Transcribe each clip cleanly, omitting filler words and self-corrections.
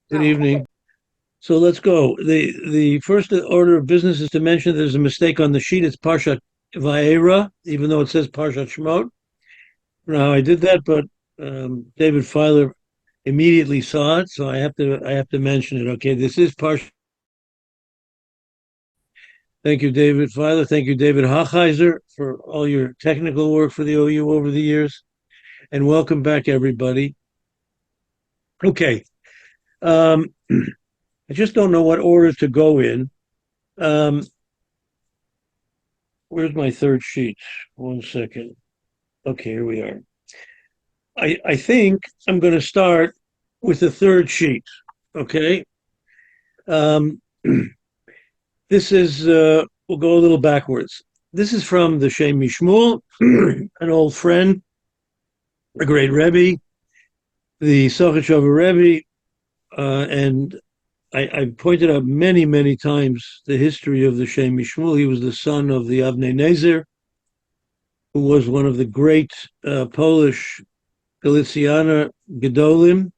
Good evening. So let's go. The first order of business is to mention there's a mistake on the sheet. It's Parshat VAERA, even though it says Parshat Shemot. Now I did that, but David Filer immediately saw it, so I have to mention it. Okay, this is Parshat. Thank you, David Filer. Thank you, David Hochheiser, for all your technical work for the OU over the years, and welcome back, everybody. Okay. I just don't know what order to go in. Where's my third sheet? 1 second. Okay, here we are. I think I'm going to start with the third sheet. Okay. This is, we'll go a little backwards. This is from the Shem Mishmul, an old friend, a great Rebbe, the Sochachover Rebbe, and I pointed out many, many times the history of the Shem Mishmul. He was the son of the Avnei Nezer, who was one of the great Polish Galiciana Gedolim.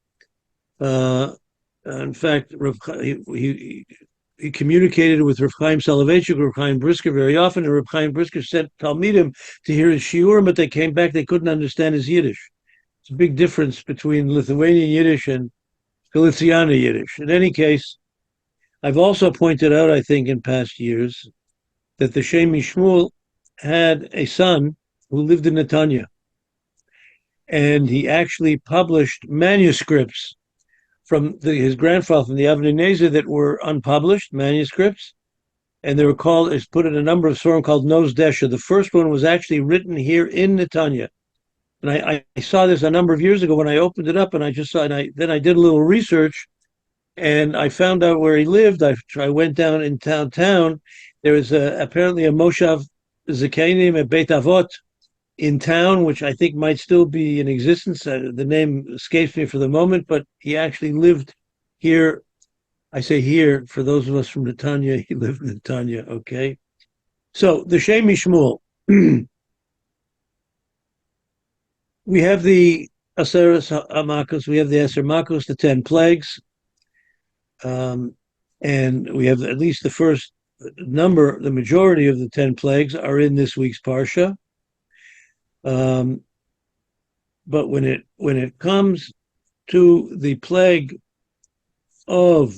In fact, he communicated with Rav Chaim Soloveitchik, Rav Chaim Brisker very often, and Rav Chaim Brisker sent Talmidim to hear his shiurim, but they came back, they couldn't understand his Yiddish. It's a big difference between Lithuanian Yiddish and Galiciana Yiddish. In any case, I've also pointed out, I think, in past years, that the Shem Mishmul had a son who lived in Netanya. And he actually published manuscripts from his grandfather, from the Avnei Nezer, that were unpublished manuscripts. And they were called, it's put in a number of sorim called Nose Desha. The first one was actually written here in Netanya. And I saw this a number of years ago when I opened it up, and I just saw it. Then I did a little research, and I found out where he lived. I went down in town. There was apparently a Moshav Zekanim, a Beit Avot in town, which I think might still be in existence. The name escapes me for the moment, but he actually lived here. I say here, for those of us from Netanya, he lived in Netanya, okay? So, the Shem Mishmul. We have the Aseres HaMakos, we have the Eser Makos, the 10 plagues, and we have at least the first number, the majority of the 10 plagues are in this week's Parsha. But when it comes to the plague of,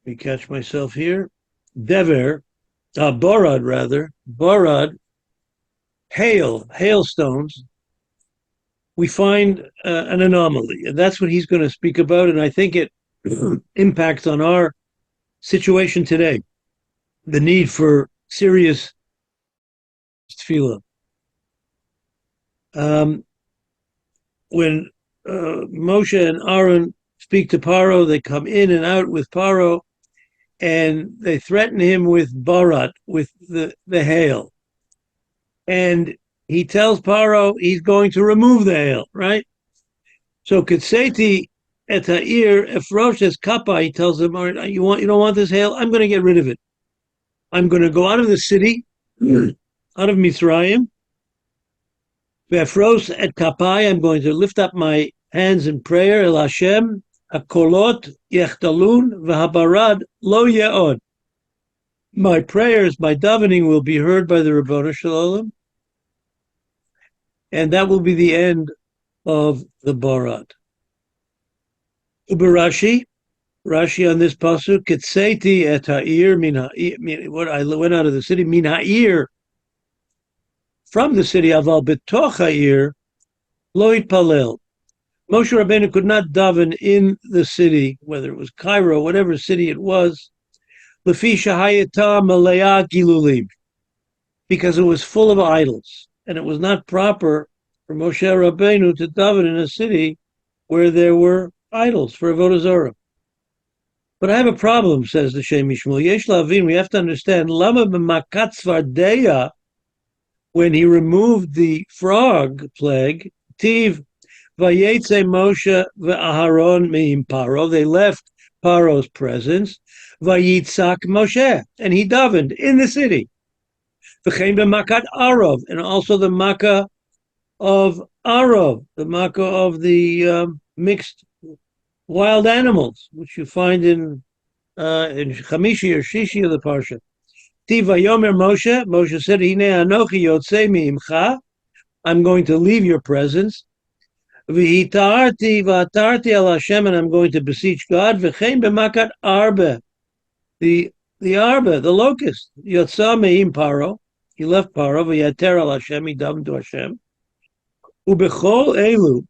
let me catch myself here, Borad, hailstones, we find an anomaly, and that's what he's going to speak about, and I think it impacts on our situation today, the need for serious tefillah. When Moshe and Aaron speak to Paro, they come in and out with Paro, and they threaten him with Barat, with the hail. And he tells Paro he's going to remove the hail, right? So Ketseti et ha'ir efroshes kappa, he tells him, you don't want this hail? I'm going to get rid of it. I'm going to go out of the city, out of Mitzrayim. Ve'efros et kappai, I'm going to lift up my hands in prayer, El Hashem, hakolot yechtalun v'habarad lo ye'od. My prayers, my davening will be heard by the Ribbono Shel Olam, and that will be the end of the Barat. Rashi on this pasuk, Ketseti et ha'ir min ha'ir, what I went out of the city, min ha'ir, from the city, aval betoch ha'ir, lo yitpalel. Moshe Rabbeinu could not daven in the city, whether it was Cairo, whatever city it was, lefi shahayata malea gilulim, because it was full of idols. And it was not proper for Moshe Rabbeinu to daven in a city where there were idols for Avodah Zarah. But I have a problem, says the Shem Mishmul. Yesh lavin, we have to understand, lama b'makat tzvardeya, when he removed the frog plague, tiv vayetze Moshe ve'aharon me'im Paro, they left Paro's presence, vayitzak Moshe, and he davened in the city. V'chein b'makat Arov, and also the Makkah of Arov, the Makkah of the mixed wild animals, which you find in Chamishi or Shishi of the Parsha. Tiva Yomer Moshe. Moshe said, "Hine anochi yotzei miimcha." I'm going to leave your presence. V'hitarti v'atarti al Hashem, and I'm going to beseech God. V'chein b'makat arba. The arba, the locust. Yotza me'im paro. He left Paro. V'yater al Hashem. He davened to Hashem. U'bechol elu.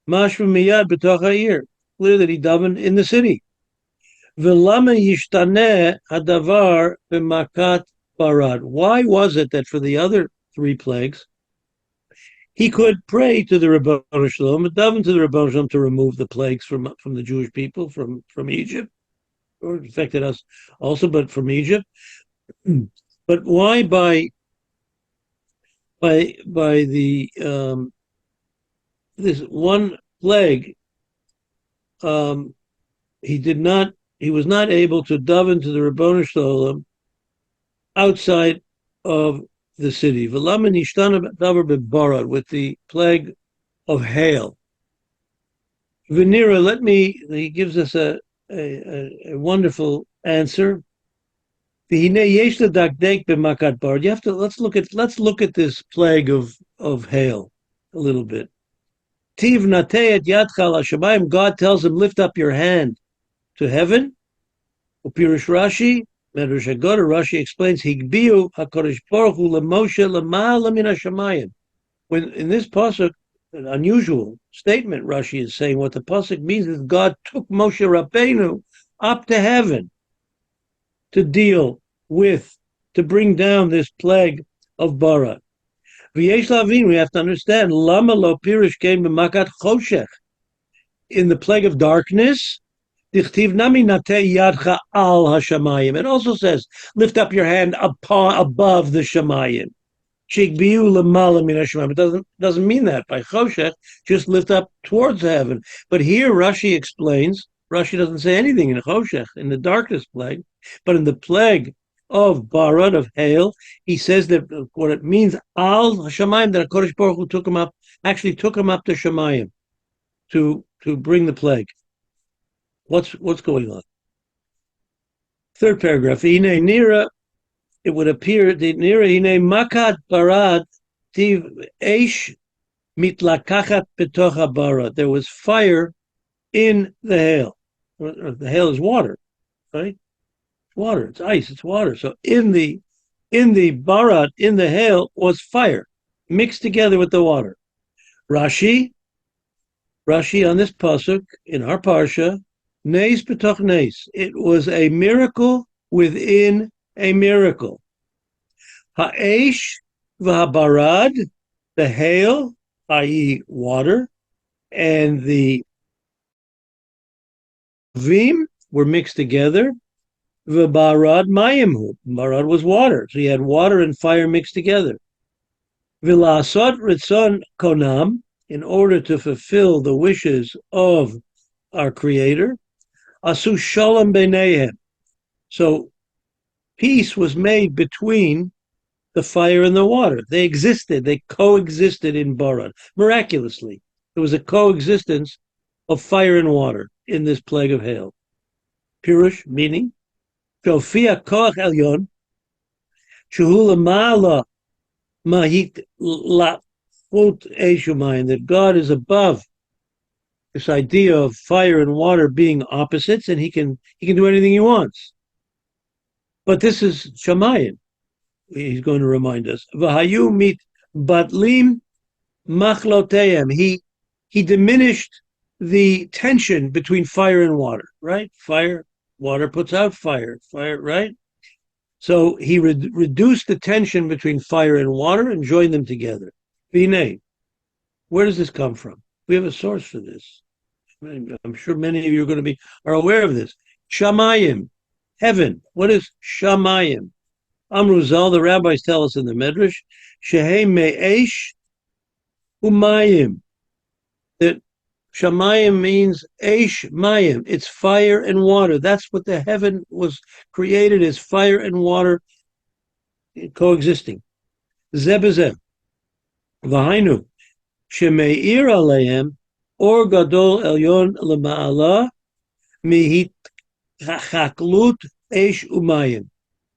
Mashma miyad b'toch ha'ir. Clear that he davened in the city. V'lama yishtaneh hadavar b'makat barad. Why was it that for the other 3 plagues, he could pray to the Ribbono Shalom, daven to the Ribbono Shalom to remove the plagues from the Jewish people from Egypt, or it affected us also, but from Egypt. But why by the this one plague, he was not able to daven to the Ribbono Shalom outside of the city. With the plague of hail. Venera, he gives us a wonderful answer. You have to let's look at this plague of hail a little bit. God tells him, lift up your hand to heaven. Upirush Rashi, Medrash Haggadah, Rashi explains, Higbiu HaKadosh Baruch Hu LeMoshe L'ma'ala min hashamayim. When in this pasuk, an unusual statement, Rashi is saying what the pasuk means is God took Moshe Rabbeinu up to heaven to bring down this plague of Bara. V'yesh lavin, we have to understand, Lama lo pirush came b'makat choshech. In the plague of darkness, it also says, lift up your hand above the shamayim. It doesn't mean that by choshech, just lift up towards heaven. But here Rashi explains, Rashi doesn't say anything in choshech, in the darkness plague, but in the plague of barad, of hail, he says that what it means, al shamayim, that HaKadosh Baruch Hu took him up to shamayim to bring the plague. What's going on? Third paragraph. It would appear that makat barad tiv eish mitlakachat betoch barad. There was fire in the hail. The hail is water, right? Water. It's ice. It's water. So in the barad, in the hail, was fire mixed together with the water. Rashi on this pasuk in our parsha. Neis b'toch neis. It was a miracle within a miracle. Ha'esh v'habarad, the hail, i.e. water, and the vim were mixed together. V'barad mayimhu. Barad was water. So you had water and fire mixed together. V'lasot ritzon konam, in order to fulfill the wishes of our Creator. Asu shalom b'neihem. So peace was made between the fire and the water. They coexisted in Barad. Miraculously, there was a coexistence of fire and water in this plague of hail. Pirush, meaning, Shofia koach elyon, shehu l'ma'ala mahit la'chut eshumayim, that God is above this idea of fire and water being opposites, and he can do anything he wants. But this is Shamayim. He's going to remind us. V'hayu mit batlim machloteim. He diminished the tension between fire and water, right? Water puts out fire, right? So he reduced the tension between fire and water and joined them together. V'nei. Where does this come from? We have a source for this. I'm sure many of you are aware of this. Shamayim, heaven. What is Shamayim? Amruzal, the rabbis tell us in the Medrash, Shehei me'esh umayim. That Shamayim means Eish Mayim. It's fire and water. That's what the heaven was created as, fire and water coexisting. Zebezem. V'hainu. shemeir aleim or gadol elyon lema'ala mihitchaklut esh umayim.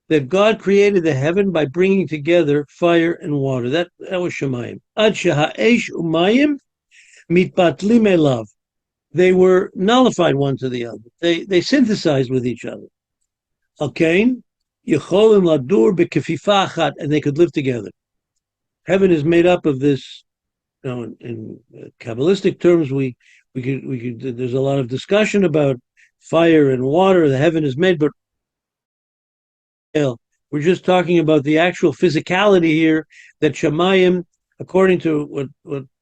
That God created the heaven by bringing together fire and water. That was Shemayim. Ad sheha-esh umayim mitbatlim elav. They were nullified one to the other. They synthesized with each other. Alkain, Yecholim ladur bekefifa achat, and they could live together. Heaven is made up of this. In Kabbalistic terms, we could. There's a lot of discussion about fire and water. The heaven is made, but we're just talking about the actual physicality here. That Shemayim, according to what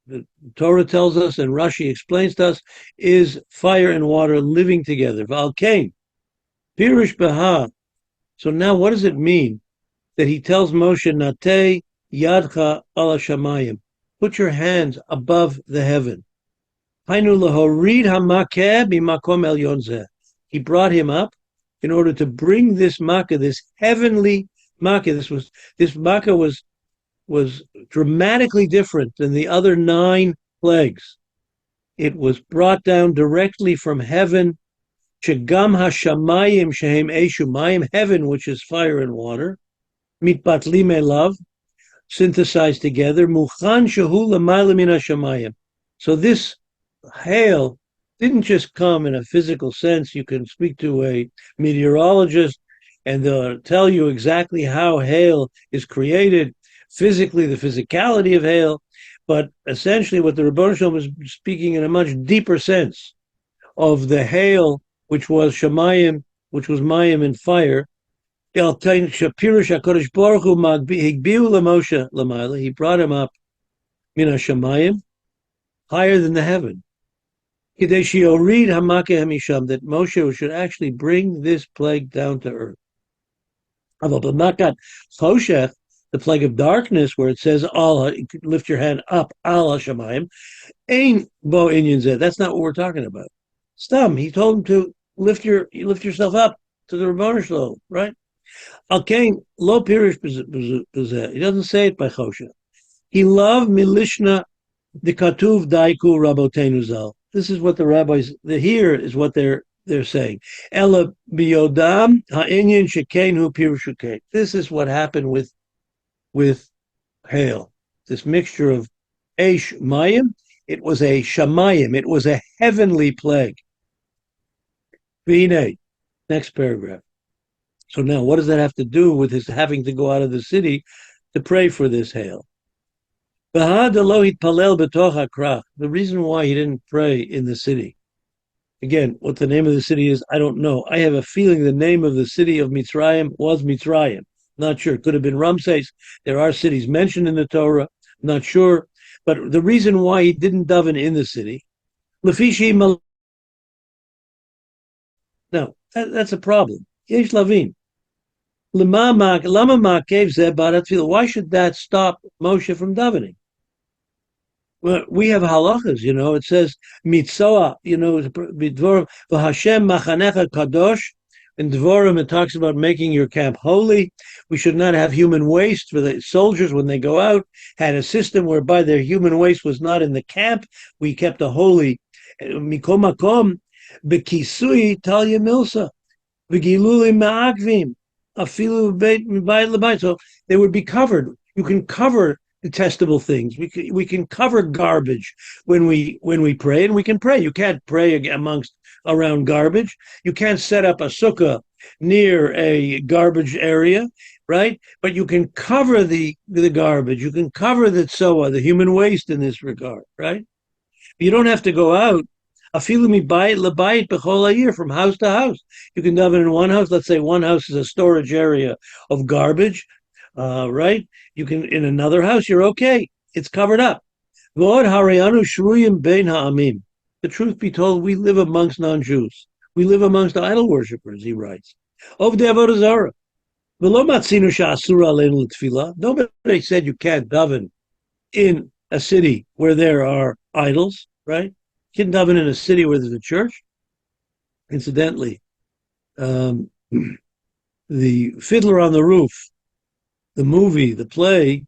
the Torah tells us and Rashi explains to us, is fire and water living together. V'alkein, Pirush Baha. So now what does it mean that he tells Moshe, Natei Yadcha ala Shamayim, put your hands above the heaven. Hainu lahorid hamakeh bimakom elyon zeh. He brought him up in order to bring this makkah, this heavenly makkah. This makkah was dramatically different than the other 9 plagues. It was brought down directly from heaven. Shegam hashamayim shehem eshumayim, heaven, which is fire and water, mitbatlim elav, synthesized together. Muchan shehu l'mayla min hashamayim. So this hail didn't just come in a physical sense. You can speak to a meteorologist and they'll tell you exactly how hail is created, physically, the physicality of hail. But essentially what the Rebbeinu Shalom was speaking in a much deeper sense of the hail, which was Shemayim, which was Mayim and fire. He brought him up min hashamayim, higher than the heaven. That Moshe should actually bring this plague down to earth. The plague of darkness, where it says Allah, lift your hand up, Allah Shemayim, ain't bo inyan zeh. That's not what we're talking about. Stam, he told him to lift yourself up to the Rebbeinu Shalom, right? Alkain lo pirish b'zeh. He doesn't say it by chosha. He loved milishna the katuv daiku rabotenu zal. This is what the rabbis here is what they're saying. Ela biyodam ha'inyan shekenu pirushukein. This is what happened with hail. This mixture of eish mayim. It was a shamayim. It was a heavenly plague. V'hinei. Next paragraph. So now, what does that have to do with his having to go out of the city to pray for this hail? The reason why he didn't pray in the city. Again, what the name of the city is, I don't know. I have a feeling the name of the city of Mitzrayim was Mitzrayim. Not sure. It could have been Ramses. There are cities mentioned in the Torah. Not sure. But the reason why he didn't daven in the city, now, that's a problem. Yesh lavin. Why should that stop Moshe from davening? Well, we have halachas, it says, Mitzoah, Dvorim, V'Hashem machanecha kadosh. In Dvorim, it talks about making your camp holy. We should not have human waste. For the soldiers, when they go out, had a system whereby their human waste was not in the camp. We kept a holy Mikom Makom, B'kisui Talya Milsa, V'giluli Ma'akvim, Afilu Beit Mibayit L'Bayit. So they would be covered. You can cover detestable things. We can cover garbage when we pray, and we can pray. You can't pray around garbage. You can't set up a sukkah near a garbage area, right? But you can cover the garbage. You can cover the tzoah, the human waste in this regard, right? You don't have to go out. Afilu mibayit l'bayit b'chol ha'yir, from house to house. You can daven in one house. Let's say one house is a storage area of garbage, right? You can, in another house, you're okay. It's covered up. V'od harayanu shruyim bein ha'amim. The truth be told, we live amongst non-Jews. We live amongst idol worshippers, he writes. Ovdei avodah zarah. V'lo matzinu she'asur aleinu l'tfilah. Nobody said you can't daven in a city where there are idols, right? You can daven in a city where there's a church. Incidentally, the Fiddler on the Roof, the movie, the play,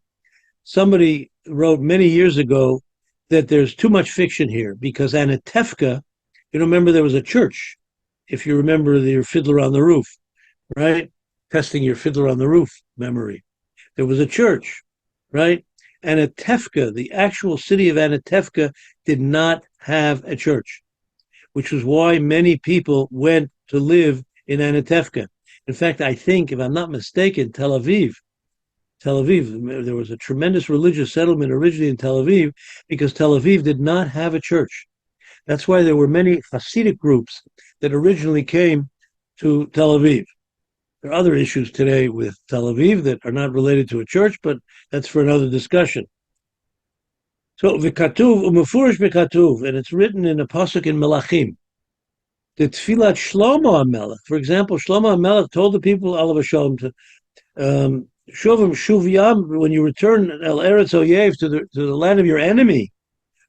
somebody wrote many years ago that there's too much fiction here because Anatevka, remember there was a church. If you remember your Fiddler on the Roof, right? Testing your Fiddler on the Roof memory. There was a church, right? Anatevka, the actual city of Anatevka, did not have a church, which was why many people went to live in Anatevka. In fact, I think, if I'm not mistaken, Tel Aviv, there was a tremendous religious settlement originally in Tel Aviv because Tel Aviv did not have a church. That's why there were many Hasidic groups that originally came to Tel Aviv. There are other issues today with Tel Aviv that are not related to a church, but that's for another discussion. So, v'katuv, umefurish v'katuv, and it's written in a pasuk in Melachim. The Tfilat Shlomo HaMelech, for example, Shlomo HaMelech told the people, Alav Hashalom, to Shovim Shuvyam, when you return El Eretz Oyev to the land of your enemy,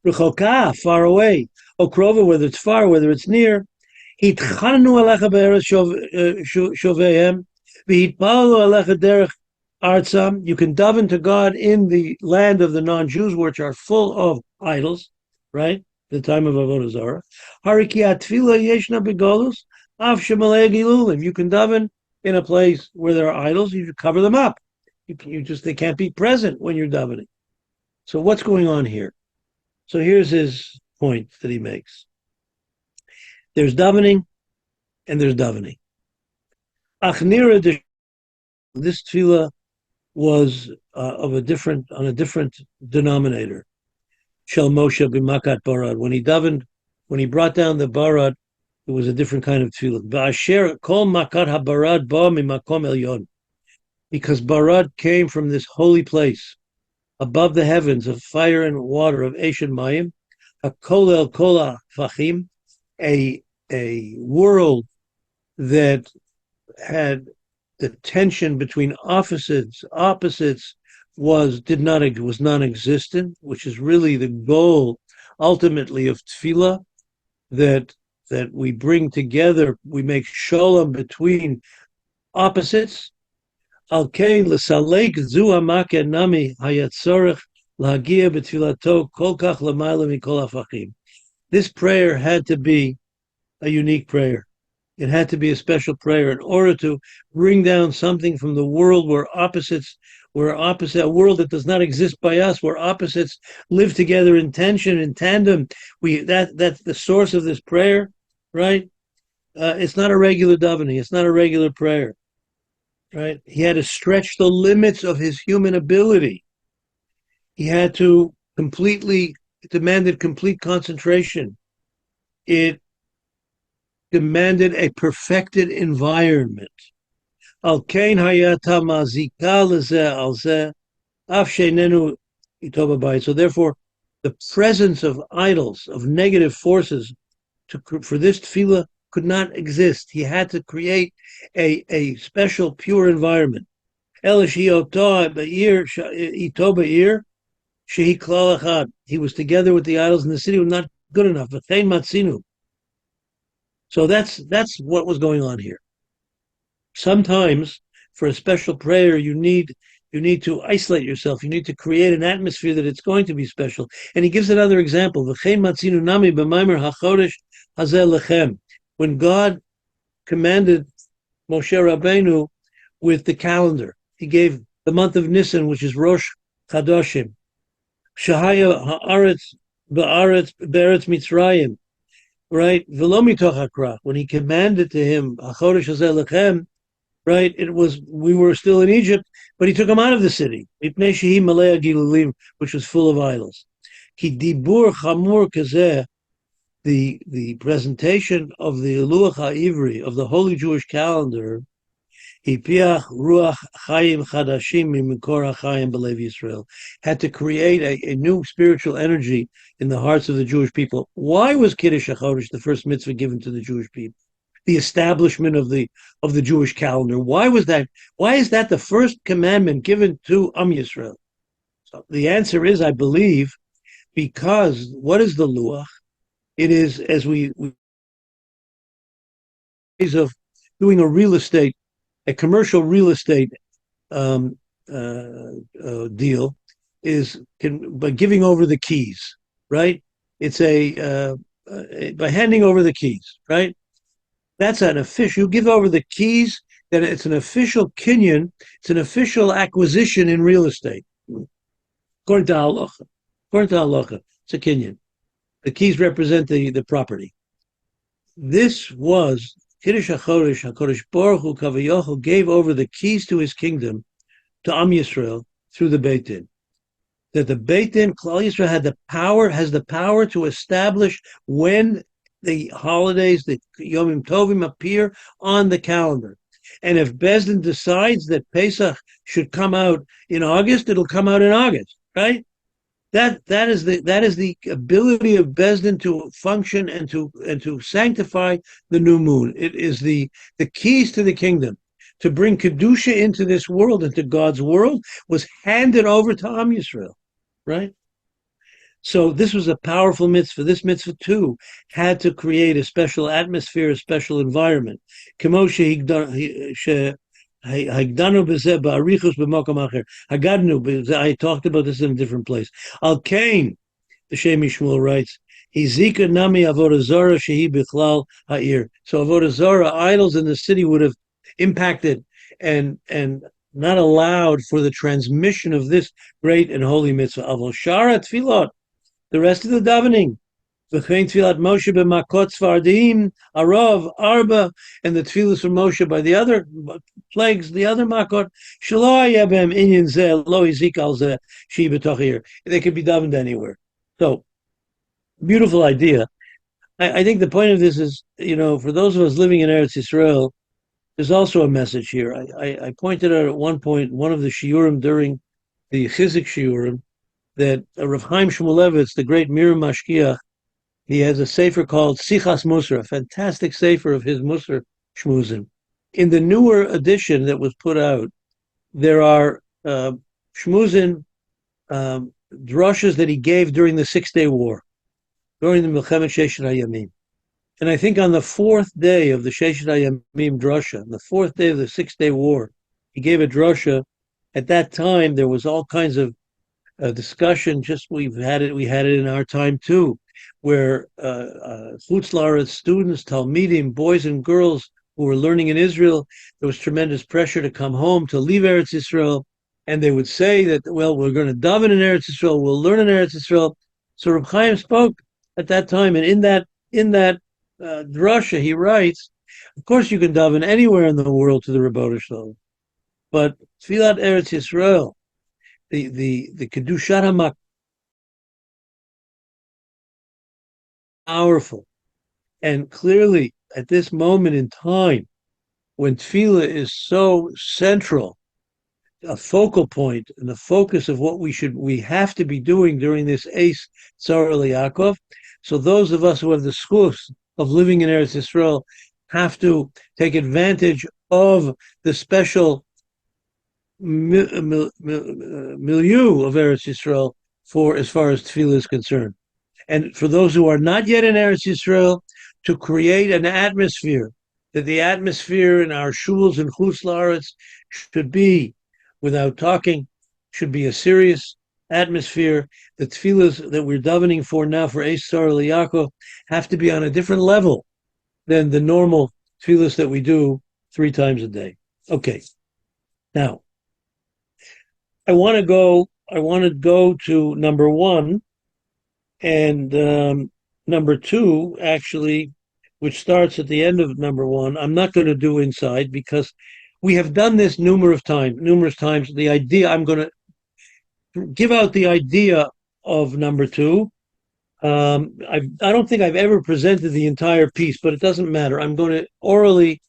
Rechokah, far away, Okrova, whether it's far, whether it's near, Hitchannu Alecha Be'eretz Shovehem, V'hitpalu Alecha Derech Artzam. You can daven to God in the land of the non-Jews, which are full of idols, right? The time of Avodah Zarah. Hariki Atfila Yeshna Begolus, Av Shemalei Gilulim. You can daven in a place where there are idols. You should cover them up. They can't be present when you're davening. So what's going on here? So here's his point that he makes. There's davening and there's davening. Achnira, this tefillah was on a different denominator. Shel Moshe b'makat barad. When he brought down the barad, it was a different kind of tefillah. Ba'asher kol makat habarad ba mimakom elyon. Because barad came from this holy place, above the heavens of fire and water, of Eish and Mayim, hakol el kol hafachim, a world that had the tension between opposites was non-existent, which is really the goal ultimately of tefillah, that we bring together, we make shalom between opposites. Al kein l'salek zu hamake nami hayatzorech lahagia b'tfilato kol kach l'mayla mikol hafachim. This prayer had to be a unique prayer. It had to be a special prayer in order to bring down something from the world a world that does not exist by us, where opposites live together in tension, in tandem. That's the source of this prayer, right? It's not a regular davening. It's not a regular prayer, right? He had to stretch the limits of his human ability. He had to it demanded complete concentration. It demanded a perfected environment. So therefore, the presence of idols, of negative forces, for this tefillah could not exist. He had to create a special, pure environment. He was together with the idols in the city, was not good enough. So that's what was going on here. Sometimes for a special prayer, you need to isolate yourself. You need to create an atmosphere that it's going to be special. And he gives another example. When God commanded Moshe Rabbeinu with the calendar, he gave the month of Nisan, which is Rosh Chadoshim, Shahaya Haaretz Be'eretz Mitzrayim, right? When he commanded to him, Achodesh Hazeh Lechem, right? We were still in Egypt, but he took him out of the city, which was full of idols. Ki dibur chamur kazeh, the presentation of the Luach HaIvri, of the Holy Jewish Calendar, Hipiach Ruach Chaim Chadashim Mimikor HaChaim B'Lev Yisrael, had to create a new spiritual energy in the hearts of the Jewish people. Why was Kiddush HaChodesh the first mitzvah given to the Jewish people? The establishment of the Jewish calendar. Why was that? Why is that the first commandment given to Yisrael? So the answer is, I believe, because what is the Luach? It is, as we of doing a commercial real estate deal, by giving over the keys. right? It's by handing over the keys, right? That's an official. You give over the keys, then it's an official kinyan. It's an official acquisition in real estate, according to halacha. According to halacha, it's a kinyan. The keys represent the property. This was Kiddush HaChodesh. HaKodesh Baruch Hu Kavayochel gave over the keys to his kingdom to Am Yisrael through the Beit Din. That the Beit Din, Klal Yisrael has the power to establish when the holidays, the Yomim Tovim, appear on the calendar. And if Bezdin decides that Pesach should come out in August, it'll come out in August, right? That is the ability of Bezdin to function and to sanctify the new moon. It is the keys to the kingdom. To bring Kedusha into this world, into God's world, was handed over to Am Yisrael, right? So this was a powerful mitzvah. This mitzvah, too, had to create a special atmosphere, a special environment. I talked about this in a different place. Al Kain, the Shemi Shmuel writes, Hizika nami avodah zara shehi bichlal ha'ir. So avodah zara, idols in the city, would have impacted and not allowed for the transmission of this great and holy mitzvah. Avol shara tefillot, the rest of the davening, v'chein tefillat Moshe b'makot svardim arav arba, and the tefillas from Moshe by the other plagues, the other makot, shelo yabem inyan zeh lo izik al zeh shi b'tochir. They could be davened anywhere. So, beautiful idea. I think the point of this is, for those of us living in Eretz Yisrael, there's also a message here. I pointed out at one point, one of the shiurim during the Chizik shiurim, that Rav Chaim Shmulevitz, the great Mirim Mashkiach, he has a sefer called Sichas Musar, a fantastic sefer of his Musar Shmuzim. In the newer edition that was put out, there are Shmuzim, drushes that he gave during the 6-Day War, during the Milchemet Sheshet HaYamim. And I think on the 4th day of the Sheshet HaYamim drasha, on the 4th day of the 6-Day War, he gave a drasha. At that time, there was all kinds of discussion. We had it in our time too, where Chutz La'aretz students, Talmidim, boys and girls who were learning in Israel, there was tremendous pressure to come home, to leave Eretz Yisrael, and they would say that, well, we're going to daven in Eretz Yisrael, we'll learn in Eretz Yisrael. So Reb Chaim spoke at that time, and in that drasha, he writes, of course you can daven anywhere in the world to the Rebbeinu Shalom, but Tfilat Eretz Yisrael, the Kedushat HaMak, powerful. And clearly, at this moment in time, when Tefillah is so central, a focal point and the focus of what we have to be doing during this Eis Tzara L'Yaakov. So those of us who have the schus of living in Eretz Yisrael have to take advantage of the special milieu of Eretz Yisrael as far as Tefillah is concerned. And for those who are not yet in Eretz Yisrael, to create an atmosphere, that the atmosphere in our shuls and chutz la'aretz should be, without talking, should be a serious atmosphere. The tefillahs that we're davening for now for Eis Tzara L'Yaakov have to be on a different level than the normal tefillahs that we do 3 times a day. Okay. Now, I want to go to number 1 and number 2, actually, which starts at the end of number 1. I'm not going to do inside because we have done this numerous times. The idea, I'm going to give out the idea of number 2. I don't think I've ever presented the entire piece, but it doesn't matter. I'm going to orally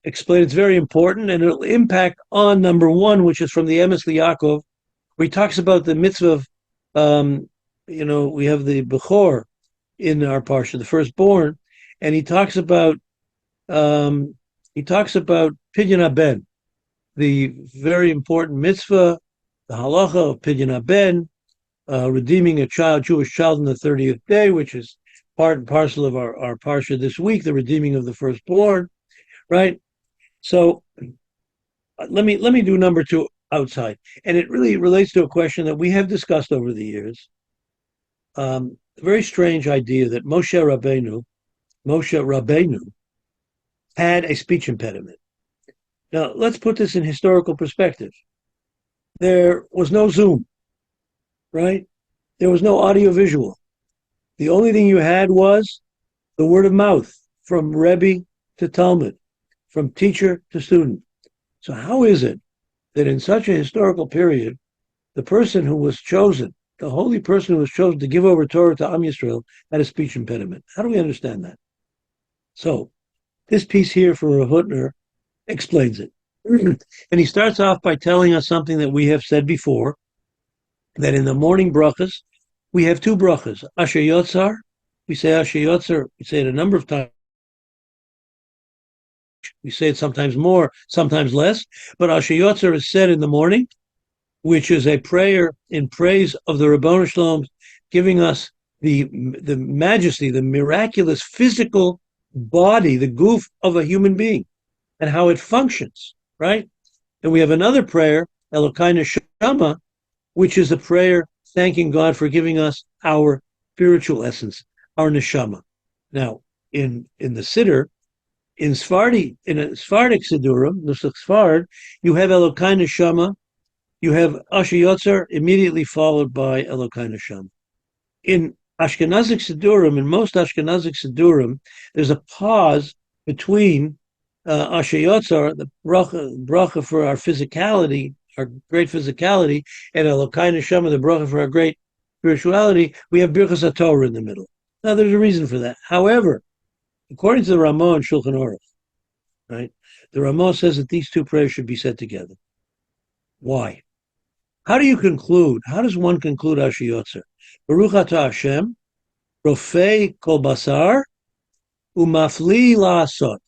explain. It's very important, and it'll impact on number 1, which is from the Emes L'Yaakov, where he talks about the mitzvah of, we have the Bechor in our Parsha, the firstborn, and he talks about Pidyon Haben, the very important mitzvah, the halacha of Pidyon Haben, redeeming a Jewish child on the 30th day, which is part and parcel of our Parsha this week, the redeeming of the firstborn, right? So let me do number 2 outside, and it really relates to a question that we have discussed over the years. a very strange idea that Moshe Rabbeinu had a speech impediment. Now, let's put this in historical perspective. There was no Zoom, right? There was no audio-visual. The only thing you had was the word of mouth from Rabbi to Talmud, from teacher to student. So how is it that in such a historical period, the person who was chosen, the holy person who was chosen to give over Torah to OUisrael, had a speech impediment? How do we understand that? So this piece here from Rav Hutner explains it. And he starts off by telling us something that we have said before, that in the morning brachas, we have two brachas. Asher Yotzar, we say Asher Yotzar, we say it a number of times. We say it sometimes more, sometimes less. But Asher Yotzar is said in the morning, which is a prayer in praise of the Ribbono Shel Olam, giving us the majesty, the miraculous physical body, the goof of a human being, and how it functions, right? And we have another prayer, Elokai Neshama, which is a prayer thanking God for giving us our spiritual essence, our neshama. Now, in the Siddur, in a Sephardic Siddurim, Nusach Sfard, you have Elokai Neshama, you have Asher Yotzar immediately followed by Elokai Neshama. In Ashkenazic Siddurim, in most Ashkenazic Siddurim, there's a pause between Asher Yotzar, the bracha for our physicality, our great physicality, and Elokai Neshama, the bracha for our great spirituality. We have Birchas HaTorah in the middle. Now, there's a reason for that. However, according to the Ramah and Shulchan Aruch, right, the Ramah says that these two prayers should be said together. Why? How does one conclude Asher Yotzar? Baruch atah Hashem, Rofei kol basar, umafli la'asot.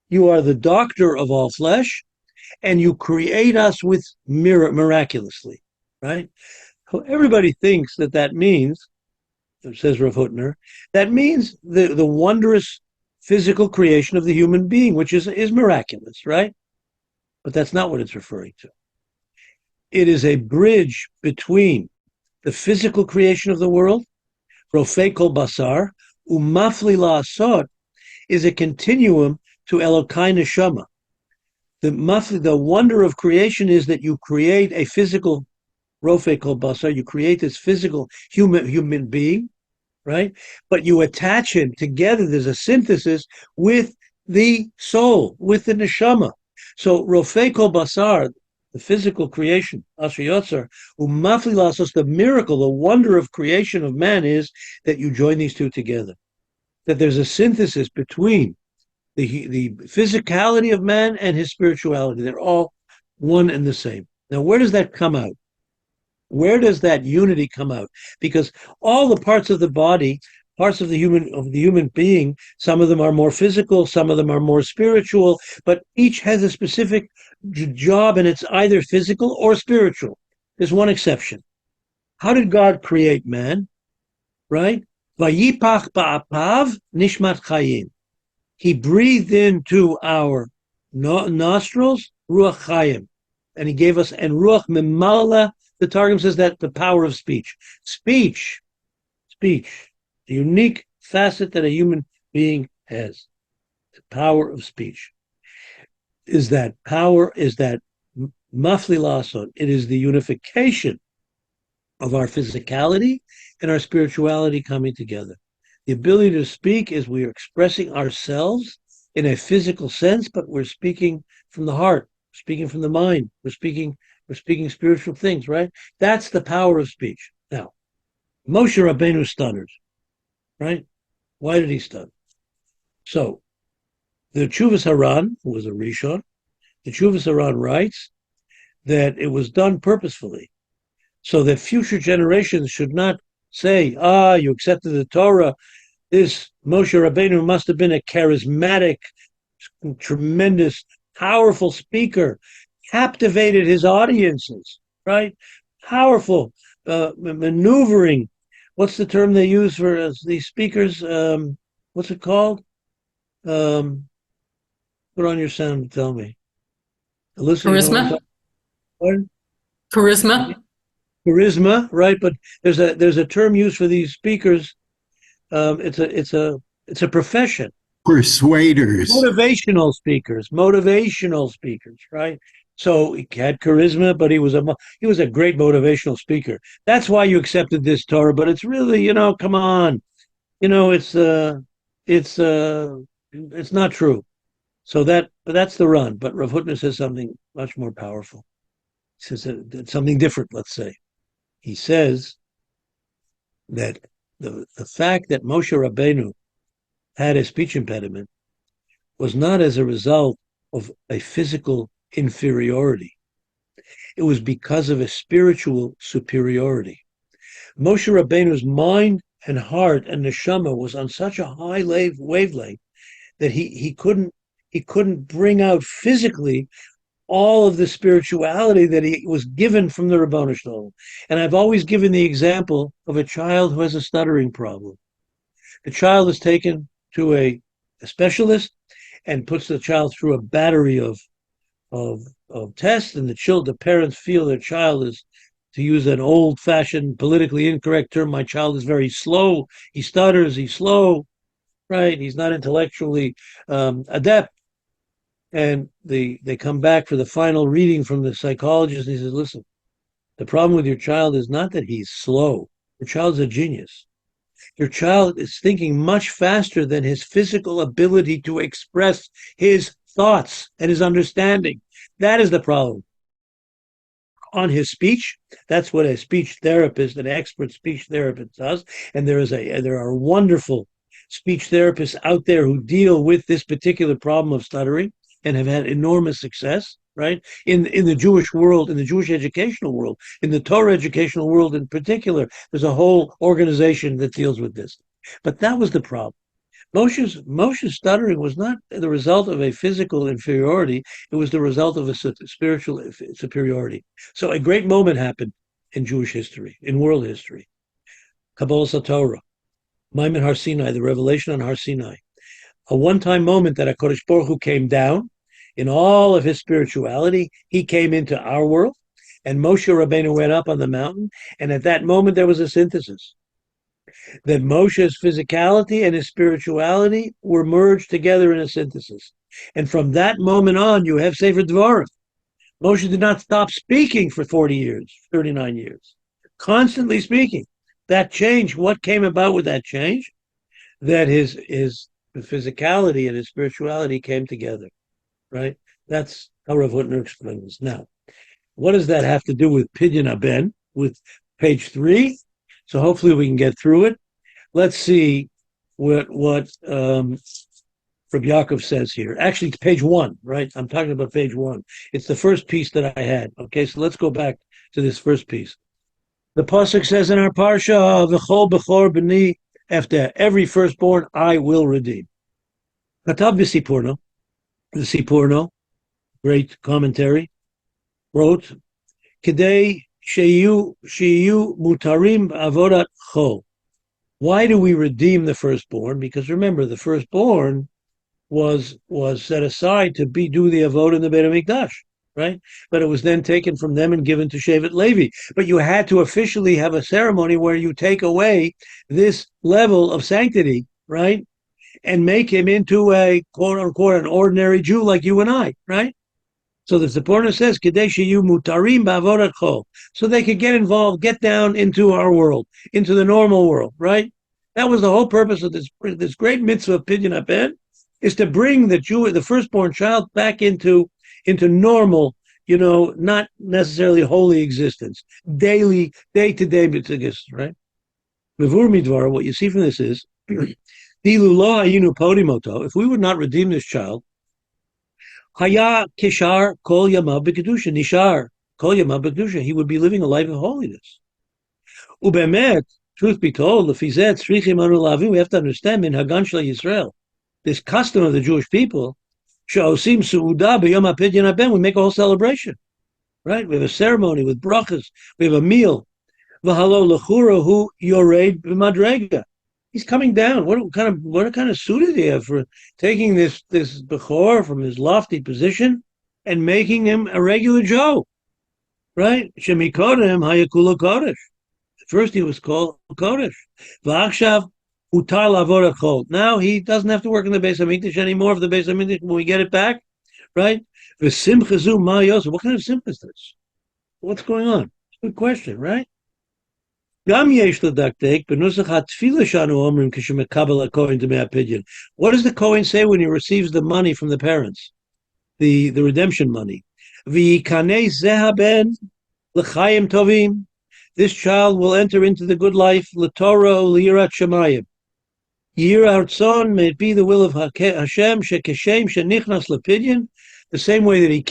You are the doctor of all flesh, and you create us with miraculously, right? So everybody thinks that means, says Rav Hutner, that means the wondrous physical creation of the human being, which is miraculous, right? But that's not what it's referring to. It is a bridge between the physical creation of the world, Rofei kol basar, umafli la'asot, is a continuum to Elokai Neshama. The wonder of creation is that you create a physical Rofei kol basar, you create this physical human being, right? But you attach him together. There's a synthesis with the soul, with the neshama. So Rofei kol basar, the physical creation, Asher Yotzar, umafli la'asos, the miracle, the wonder of creation of man is that you join these two together. That there's a synthesis between the physicality of man and his spirituality. They're all one and the same. Now, where does that come out? Where does that unity come out? Because all the parts of the body, parts of the human being, some of them are more physical, some of them are more spiritual, but each has a specific job, and it's either physical or spiritual. There's one exception. How did God create man? Right? Vayipach ba'apav nishmat chayim. He breathed into our nostrils ruach chayim, and he gave us, and ruach memala. The Targum says that the power of speech, the unique facet that a human being has, the power of speech, is that mafli la'asot. It is the unification of our physicality and our spirituality coming together. The ability to speak is we are expressing ourselves in a physical sense, but we're speaking from the heart, speaking from the mind, we're speaking spiritual things, right? That's the power of speech. Now, Moshe Rabbeinu stutters, right? Why did he stutter? So, the Tshuvas Haran, who was a Rishon, the Tshuvas Haran writes that it was done purposefully, so that future generations should not say, you accepted the Torah. This Moshe Rabbeinu must have been a charismatic, tremendous, powerful speaker, captivated his audiences, right? Powerful, maneuvering. What's the term they use for these speakers? What's it called? Put on your sound and tell me. Charisma? Charisma? Charisma, right? But there's a term used for these speakers It's a profession. Persuaders. Motivational speakers, right? So he had charisma, but he was a great motivational speaker. That's why you accepted this Torah. But it's really, come on, it's it's not true. So that's the run. But Rav Hutner says something much more powerful. He says it's something different. Let's say he says that the fact that Moshe Rabbeinu had a speech impediment was not as a result of a physical inferiority. It was because of a spiritual superiority. Moshe Rabbeinu's mind and heart and neshama was on such a high wavelength that he couldn't bring out physically all of the spirituality that he was given from the Ribono Shel Olam. And I've always given the example of a child who has a stuttering problem. The child is taken to a specialist and puts the child through a battery of tests, and the parents feel their child is, to use an old-fashioned, politically incorrect term, my child is very slow. He stutters. He's slow, right? He's not intellectually adept. And they come back for the final reading from the psychologist, and he says, listen, the problem with your child is not that he's slow. Your child's a genius. Your child is thinking much faster than his physical ability to express his thoughts and his understanding. That is the problem. On his speech, that's what a speech therapist, an expert speech therapist does. And there are wonderful speech therapists out there who deal with this particular problem of stuttering and have had enormous success, right? In the Jewish world, in the Jewish educational world, in the Torah educational world in particular, there's a whole organization that deals with this. But that was the problem. Moshe's stuttering was not the result of a physical inferiority. It was the result of a spiritual superiority. So a great moment happened in Jewish history, in world history. Kabbalah Torah, Maimon Har Sinai, the revelation on Har Sinai. A one-time moment that HaKadosh Baruch Hu came down in all of his spirituality. He came into our world, and Moshe Rabbeinu went up on the mountain, and at that moment there was a synthesis. That Moshe's physicality and his spirituality were merged together in a synthesis. And from that moment on, you have Sefer Dvarim. Moshe did not stop speaking for 40 years, 39 years, constantly speaking. That change, what came about with that change? That his physicality and his spirituality came together, right? That's how Rav Hutner explains. Now, what does that have to do with Pidyon Haben, with page 3? So hopefully we can get through it. Let's see what Rabbi Yaakov says here. Actually, it's page 1, right? I'm talking about page 1. It's the first piece that I had. Okay, so let's go back to this first piece. The pasuk says in our Parsha, "V'chol bechor b'ni efter," every firstborn I will redeem. Katav v'sipurno, the Sipurno, great commentary, wrote, "Kedei sheyu mutarim avodat chol." Why do we redeem the firstborn? Because remember, the firstborn was set aside to do the avodah in the Beit HaMikdash, right? But it was then taken from them and given to Shevet Levi. But you had to officially have a ceremony where you take away this level of sanctity, right? And make him into a quote unquote an ordinary Jew like you and I, right? So the Sipurna says, "Kedei sheyu mutarim ba'avodat chol," so they could get involved, get down into our world, into the normal world, right? That was the whole purpose of this great mitzvah of Pidyon Haben, is to bring the firstborn child back into normal, not necessarily holy existence, day-to-day mitzvah, right? Mevur midvar, what you see from this is, if we would not redeem this child, Haya kishar kol yamav b'kedusha, nishar kol yamav b'kedusha, he would be living a life of holiness. Ubemet, truth be told, lefizet tzrichim anu lavim, we have to understand in Hagan shel Yisrael, this custom of the Jewish people, she'osim su'uda b'yom ha'pidyon haben, we make a whole celebration, right? We have a ceremony with brachas, we have a meal. V'halo lechura hu yored b'madrega. He's coming down. What kind of suit does he have for taking this Bechor from his lofty position and making him a regular Joe, right? Shemikodem hayakula kodesh. First he was called Kodesh. V'achshav Utar lavod achol. Now he doesn't have to work in the Beis Hamikdash anymore. If the Beis Hamikdash, when we get it back, right? V'simcha zu ma yosef. What kind of simcha is this? What's going on? Good question, right? Gam yesh ledaktek benusach hatfila shanu omrim kishemekabel hakohen to me'apidyon. What does the Kohen say when he receives the money from the parents, the redemption money? V'yikanei zehaben l'chayim tovim. This child will enter into the good life, l'torah u'liyirat shemayim. Yirat son, may it be the will of Hashem, shekeshem shenichnas lepidyon, the same way that he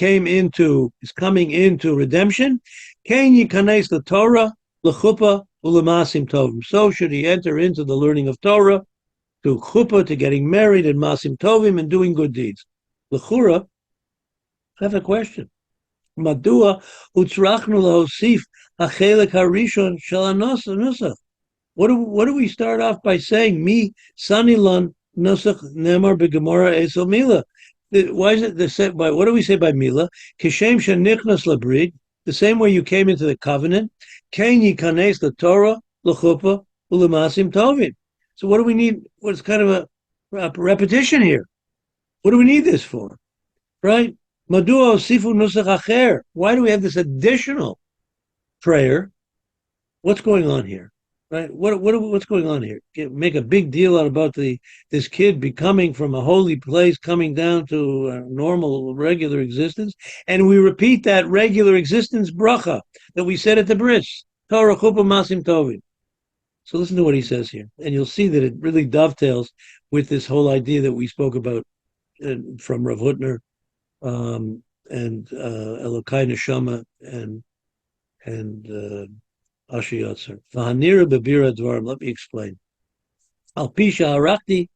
is coming into redemption. Kein yikanes l'torah, l'chuppah, u'lemasim tovim. So should he enter into the learning of Torah, to chuppah, to getting married, and masim tovim, and doing good deeds. L'chura, I have a question. Madua utzrachnu lahosif hachelek harishon shel hanusach. What do we start off by saying? Mi sanilon nusach nemar begemara esel mila. Why is it said by? What do we say by mila? Kishem shenichnas labrid. The same way you came into the covenant. Ken yikanes l'torah l'chuppah u'lemasim tovim. So what do we need? What's kind of a repetition here? What do we need this for? Right? Madua osifu nusach acher. Why do we have this additional prayer? What's going on here? Right? What's going on here? Make a big deal out about this kid becoming from a holy place, coming down to a normal, regular existence, and we repeat that regular existence bracha that we said at the bris. Torah chuppah masim tovim. So listen to what he says here, and you'll see that it really dovetails with this whole idea that we spoke about from Rav Hutner and Elokai Neshama and Ashi Yotzer. V'hanira bebira dvarim. Let me explain. Al pisha harakti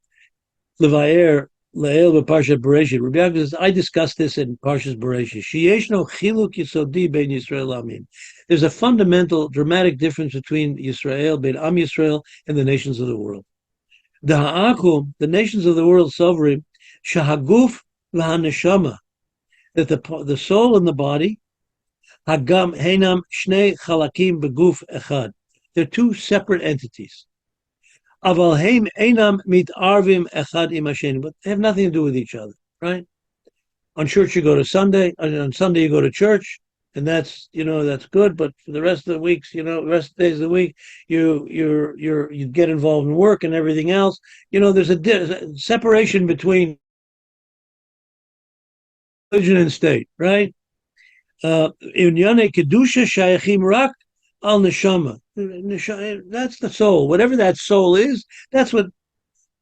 levaer le'el b'Parshat Bereshit. Rabbi Yaakov says, I discussed this in Parshat Bereshit. Sheyeshno chiluk yisodi bein Yisrael amin. There's a fundamental, dramatic difference between Yisrael, bein Am Yisrael, and the nations of the world. The ha'akum, the nations of the world, sovereign, shahaguf v'haneshama, that the soul and the body, Hagam Heinam Shnei Chalakim Beguf Echad. They're two separate entities. Aval Heim Einam Mitarvim Echad Im Hashem, but they have nothing to do with each other, right? On church you go to Sunday, on Sunday you go to church, and that's good. But for the rest of the weeks, the rest of the days of the week, you get involved in work and everything else. There's a separation between religion and state, right? Inyane kedusha shayachim rak al neshama. That's the soul. Whatever that soul is, that's what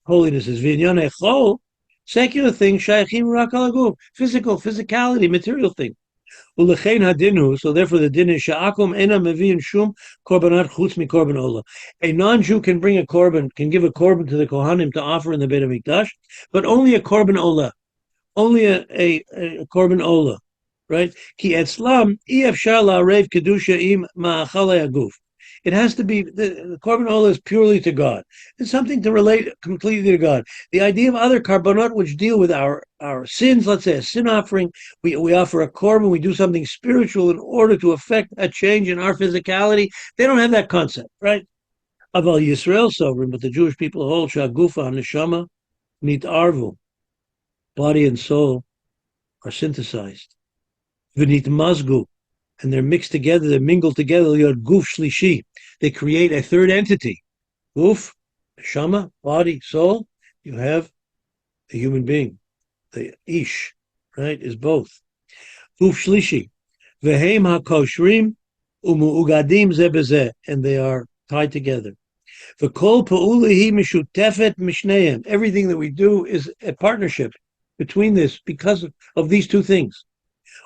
holiness is. V'inyane chol, secular things, shayachim rak al aguf, physicality, material thing. Ulechein hadinu. So therefore, the din is sha'akum ena mevi'in shum korbanat chutz mi korban ola. A non-Jew can bring a korban, can give a korban to the kohanim to offer in the Beit Hamikdash, but only a korban ola, only a korban ola. Right? Ki etzlam efshar la'arev kedusha im ma'achalei aguf. It has to be, the korban olah is purely to God. It's something to relate completely to God. The idea of other korbanot which deal with our sins, let's say a sin offering, we offer a korban, we do something spiritual in order to affect a change in our physicality. They don't have that concept, right? Aval Yisrael sovereign, but the Jewish people hold shagufa neshama nitarvu. Body and soul are synthesized. V'nit mazgu, and they're mixed together, they're mingled together, you're guf shlishi. They create a third entity. Guf, shama, body, soul, you have a human being. The ish, right, is both. Guf shlishi. V'heim ha'koshrim umu'ugadim ze bezeh, and they are tied together. V'kol pa'ulahi mishutefet mishneim. Everything that we do is a partnership between this because of these two things.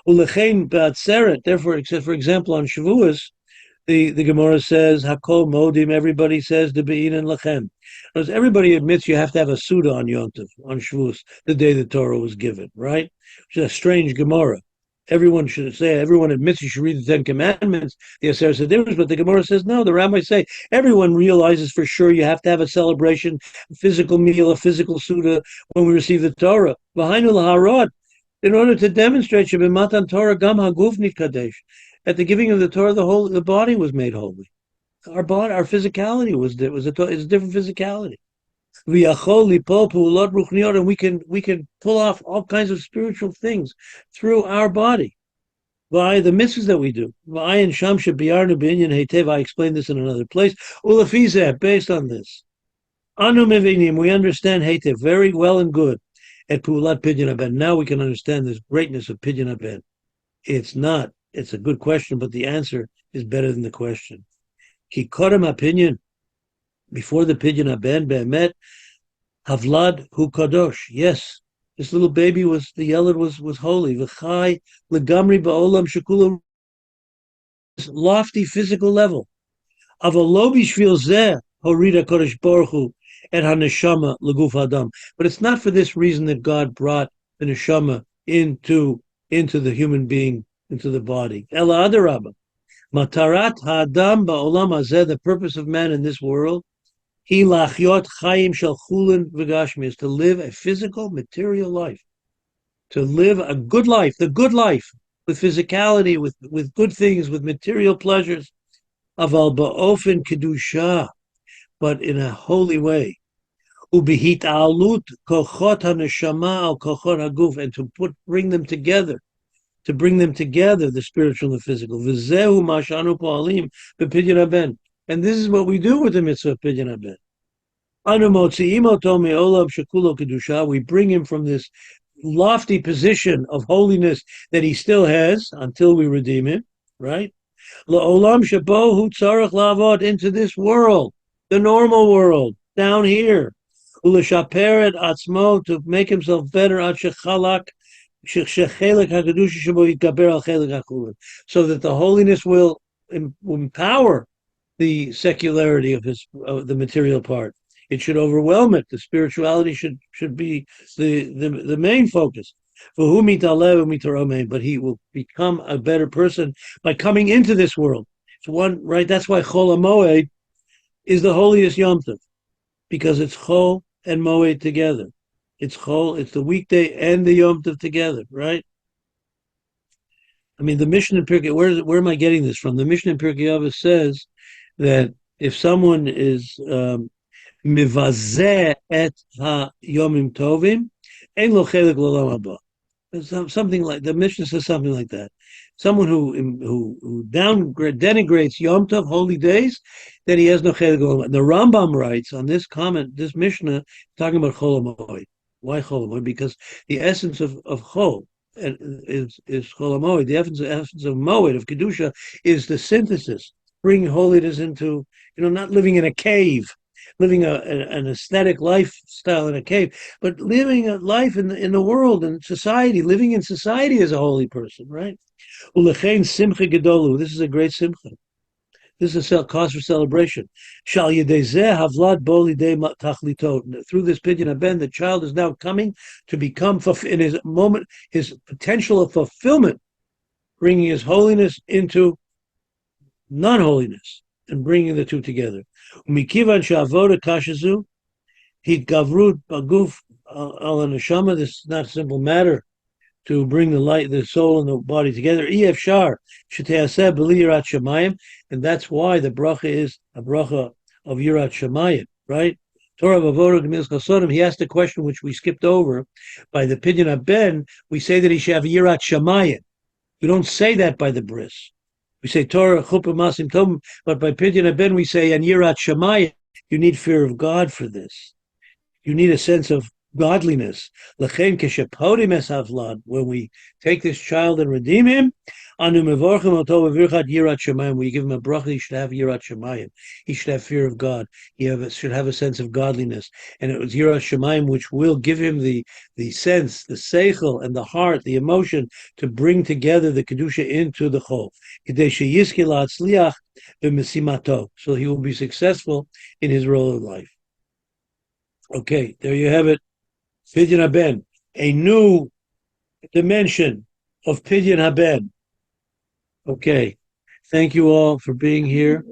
Ulechein ba'atzeret, therefore, except for example on Shavuos, the Gemara says Hakol Modim. Everybody says the Be'in and Lechem. Because everybody admits you have to have a Suda on Yom Tov, on Shavuos, the day the Torah was given, right? Which is a strange Gemara. Everyone admits you should read the Ten Commandments. The Aseret says difference, but the Gemara says no. The rabbis say everyone realizes for sure you have to have a celebration, a physical meal, a physical Suda when we receive the Torah. V'hainu l'harod. In order to demonstrate Shebimatan Torah Gam Haguf Nitkadesh, at the giving of the Torah, the body was made holy. Our physicality is a different physicality. And we can pull off all kinds of spiritual things through our body by the mitzvahs that we do. I explained this in another place. Based on this. Anu mevinim, we understand heitev very well and good at pulat pidyon haben. Now we can understand this greatness of pidyon haben. It's a good question, but the answer is better than the question. Ki kodem opinion, before the pidyon haben, be'emet, havlad hu kadosh. Yes, this little baby the yelad was holy. V'chai legamri ba'olam shekula, lofty physical level. Aval lo bishvil zeh horida kodesh baruch hu et haneshama leguf adam. But it's not for this reason that God brought the neshama into the human being, into the body. Ela adarabba. Matarat ha'adam ba'olam hazeh, the purpose of man in this world, hi lachyot chayim shel chulin v'gashmi, is to live a physical, material life. To live a good life, the good life, with physicality, with good things, with material pleasures. Aval ba'ofen kedusha, but in a holy way. Ubihit alut kochot haneshama al kochot haguf, and to bring them together, the spiritual and the physical. V'zehu mashanu po'alim b'pidyon haben, and this is what we do with the mitzvah of pidyon haben. Anu motzi'im oto me'olam shekulo kedusha, we bring him from this lofty position of holiness that he still has until we redeem him, right? La'olam shebo hu tzarech la'avod, into this world, the normal world, down here. U'l'shaper et atzmo, to make himself better, ad shechalak shechelek hakadush shebo yitgaber al chelek hachulin, so that the holiness will empower the secularity of the material part. It should overwhelm it. The spirituality should be the main focus. But he will become a better person by coming into this world. So right? That's why Chol HaMoed is the holiest Yom Tov, because it's Chol and Moed together. It's the weekday and the Yom Tov together, right? I mean, the Mishnah in Pirkei, where am I getting this from? The Mishnah in Pirkei Avos says that if someone is mivazeh et ha-yomim tovim, ein lo chelek l'olam haba. Something like, the Mishnah says something like that. Someone who denigrates Yom Tov, holy days, that he has no chelek l'olam. The Rambam writes on this comment, this Mishnah, talking about Chol HaMoed. Why Chol HaMoed? Because the essence of Chol is Chol HaMoed. The essence of Moed, of Kedusha, is the synthesis, bringing holiness into, not living in a cave, living an aesthetic lifestyle in a cave, but living a life in the world and society, living in society as a holy person, right? Ulechein simcha gedolu. This is a great simcha. This is a cause for celebration. Shal yedezeh havlad boli de tachlito. Through this pidyon haben, the child is now coming to become, in his moment, his potential of fulfillment, bringing his holiness into non-holiness and bringing the two together. Umikivan sha'avoda kashazu hitgavrut baguf al neshama. This is not a simple matter to bring the soul and the body together. Efshar sheteyaseh b'li yirat shamayim, and that's why the bracha is a bracha of yirat shamayim, right? Torah v'avoda gemilas chasodim. He asked a question which we skipped over. By the pidyon haben, we say that he should have yirat shamayim. We don't say that by the bris. We say Torah chuppah masim tovim, but by pidyon haben we say and yirat shamayim. You need fear of God for this. You need a sense of godliness. L'chein keshepodim es havlad, when we take this child and redeem him, anu mevorchim oto v'virchat yirat shamayim. We give him a bracha. He should have yirat shamayim. He should have fear of God. He should have a sense of godliness, and it was yirat shamayim which will give him the sense, the seichel, and the heart, the emotion to bring together the kedusha into the chol. Kedei sheyizke la'atzliach b'mesimato, so he will be successful in his role in life. Okay, there you have it. Pidyon haben, a new dimension of Pidyon haben. Okay, thank you all for being here.